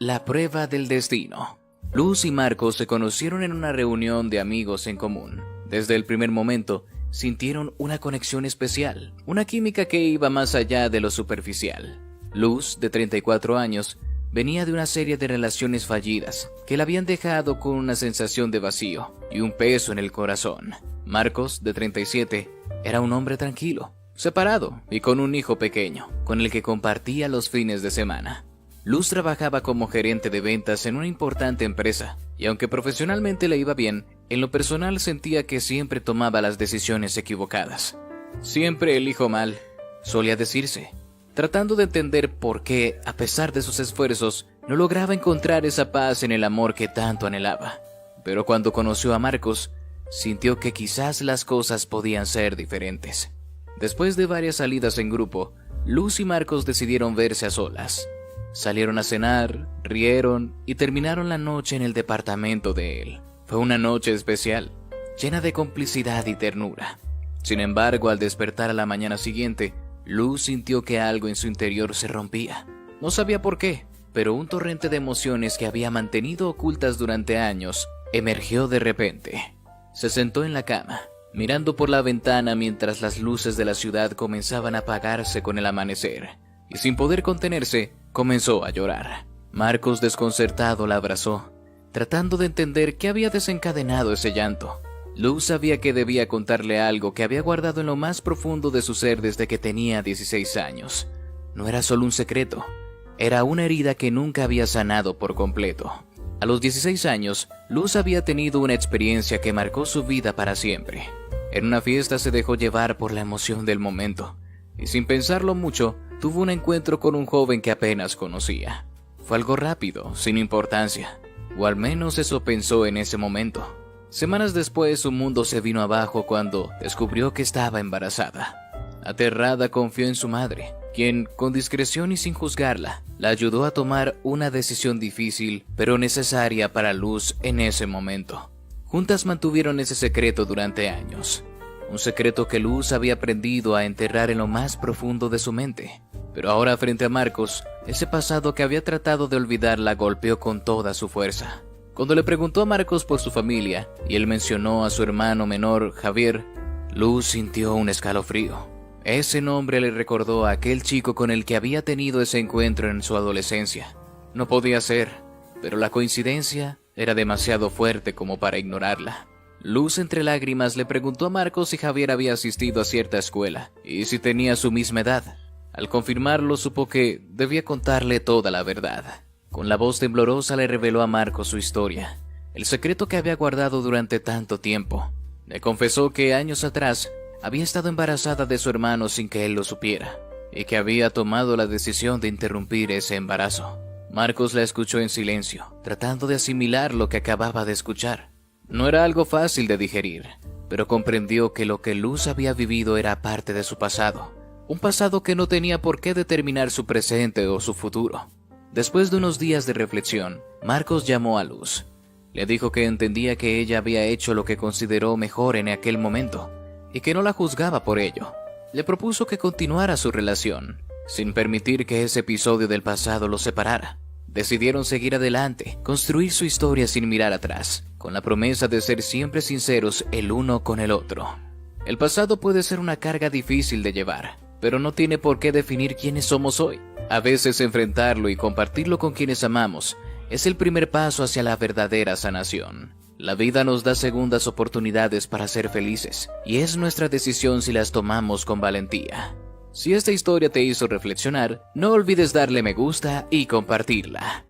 La prueba del destino. Luz y Marcos se conocieron en una reunión de amigos en común. Desde el primer momento, sintieron una conexión especial, una química que iba más allá de lo superficial. Luz, de 34 años, venía de una serie de relaciones fallidas que la habían dejado con una sensación de vacío y un peso en el corazón. Marcos, de 37, era un hombre tranquilo, separado y con un hijo pequeño, con el que compartía los fines de semana. Luz trabajaba como gerente de ventas en una importante empresa, y aunque profesionalmente le iba bien, en lo personal sentía que siempre tomaba las decisiones equivocadas. Siempre elijo mal, solía decirse, tratando de entender por qué, a pesar de sus esfuerzos, no lograba encontrar esa paz en el amor que tanto anhelaba. Pero cuando conoció a Marcos, sintió que quizás las cosas podían ser diferentes. Después de varias salidas en grupo, Luz y Marcos decidieron verse a solas. Salieron a cenar, rieron y terminaron la noche en el departamento de él. Fue una noche especial, llena de complicidad y ternura. Sin embargo, al despertar a la mañana siguiente, Luz sintió que algo en su interior se rompía. No sabía por qué, pero un torrente de emociones que había mantenido ocultas durante años emergió de repente. Se sentó en la cama, mirando por la ventana mientras las luces de la ciudad comenzaban a apagarse con el amanecer, y sin poder contenerse, comenzó a llorar. Marcos, desconcertado, la abrazó, tratando de entender qué había desencadenado ese llanto. Luz sabía que debía contarle algo que había guardado en lo más profundo de su ser desde que tenía 16 años. No era solo un secreto, era una herida que nunca había sanado por completo. A los 16 años, Luz había tenido una experiencia que marcó su vida para siempre. En una fiesta se dejó llevar por la emoción del momento, y sin pensarlo mucho, tuvo un encuentro con un joven que apenas conocía. Fue algo rápido, sin importancia, o al menos eso pensó en ese momento. Semanas después, su mundo se vino abajo cuando descubrió que estaba embarazada. Aterrada, confió en su madre, quien, con discreción y sin juzgarla, la ayudó a tomar una decisión difícil, pero necesaria para Luz en ese momento. Juntas mantuvieron ese secreto durante años. Un secreto que Luz había aprendido a enterrar en lo más profundo de su mente. Pero ahora, frente a Marcos, ese pasado que había tratado de olvidar la golpeó con toda su fuerza. Cuando le preguntó a Marcos por su familia, y él mencionó a su hermano menor, Javier, Luz sintió un escalofrío. Ese nombre le recordó a aquel chico con el que había tenido ese encuentro en su adolescencia. No podía ser, pero la coincidencia era demasiado fuerte como para ignorarla. Luz, entre lágrimas, le preguntó a Marcos si Javier había asistido a cierta escuela y si tenía su misma edad. Al confirmarlo, supo que debía contarle toda la verdad. Con la voz temblorosa le reveló a Marcos su historia, el secreto que había guardado durante tanto tiempo. Le confesó que años atrás había estado embarazada de su hermano sin que él lo supiera, y que había tomado la decisión de interrumpir ese embarazo. Marcos la escuchó en silencio, tratando de asimilar lo que acababa de escuchar. No era algo fácil de digerir, pero comprendió que lo que Luz había vivido era parte de su pasado, un pasado que no tenía por qué determinar su presente o su futuro. Después de unos días de reflexión, Marcos llamó a Luz. Le dijo que entendía que ella había hecho lo que consideró mejor en aquel momento, y que no la juzgaba por ello. Le propuso que continuara su relación, sin permitir que ese episodio del pasado los separara. Decidieron seguir adelante, construir su historia sin mirar atrás, con la promesa de ser siempre sinceros el uno con el otro. El pasado puede ser una carga difícil de llevar, pero no tiene por qué definir quiénes somos hoy. A veces enfrentarlo y compartirlo con quienes amamos es el primer paso hacia la verdadera sanación. La vida nos da segundas oportunidades para ser felices, y es nuestra decisión si las tomamos con valentía. Si esta historia te hizo reflexionar, no olvides darle me gusta y compartirla.